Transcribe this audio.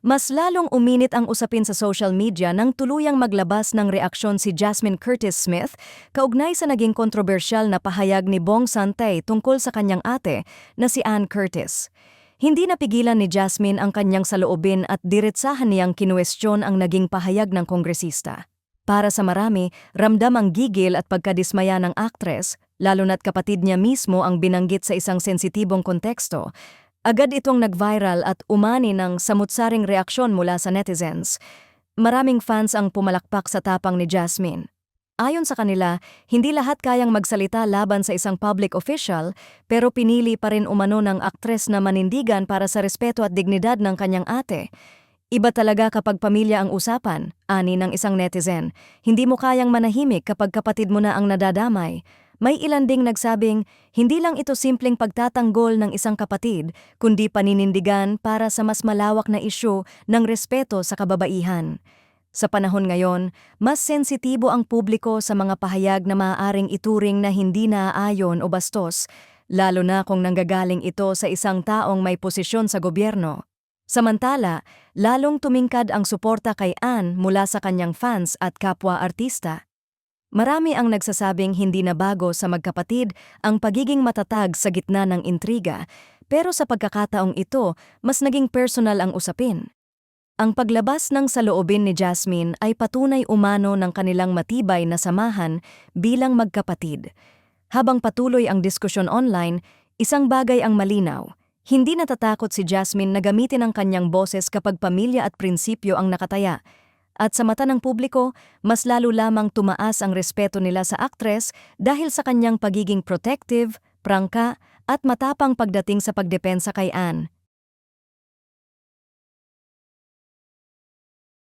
Mas lalong uminit ang usapin sa social media nang tuluyang maglabas ng reaksyon si Jasmine Curtis Smith kaugnay sa naging kontrobersyal na pahayag ni Bong Santay tungkol sa kanyang ate na si Ann Curtis. Hindi napigilan ni Jasmine ang kanyang saloobin at diretsahan niyang kinuwestiyon ang naging pahayag ng kongresista. Para sa marami, ramdam ang gigil at pagkadismaya ng aktres, lalo na't kapatid niya mismo ang binanggit sa isang sensitibong konteksto. Agad itong nag-viral at umani ng samut-saring reaksyon mula sa netizens. Maraming fans ang pumalakpak sa tapang ni Jasmine. Ayon sa kanila, hindi lahat kayang magsalita laban sa isang public official, pero pinili pa rin umano ng aktres na manindigan para sa respeto at dignidad ng kanyang ate. Iba talaga kapag pamilya ang usapan, ani ng isang netizen. Hindi mo kayang manahimik kapag kapatid mo na ang nadadamay. May ilan ding nagsabing, hindi lang ito simpleng pagtatanggol ng isang kapatid, kundi paninindigan para sa mas malawak na isyu ng respeto sa kababaihan. Sa panahon ngayon, mas sensitibo ang publiko sa mga pahayag na maaaring ituring na hindi naaayon o bastos, lalo na kung nanggagaling ito sa isang taong may posisyon sa gobyerno. Samantala, lalong tumingkad ang suporta kay Ann mula sa kanyang fans at kapwa-artista. Marami ang nagsasabing hindi na bago sa magkapatid ang pagiging matatag sa gitna ng intriga, pero sa pagkakataong ito, mas naging personal ang usapin. Ang paglabas ng saloobin ni Jasmine ay patunay umano ng kanilang matibay na samahan bilang magkapatid. Habang patuloy ang diskusyon online, isang bagay ang malinaw. Hindi natatakot si Jasmine na gamitin ang kanyang boses kapag pamilya at prinsipyo ang nakataya. At sa mata ng publiko, mas lalo lamang tumaas ang respeto nila sa aktres dahil sa kanyang pagiging protective, prangka, at matapang pagdating sa pagdepensa kay Ann.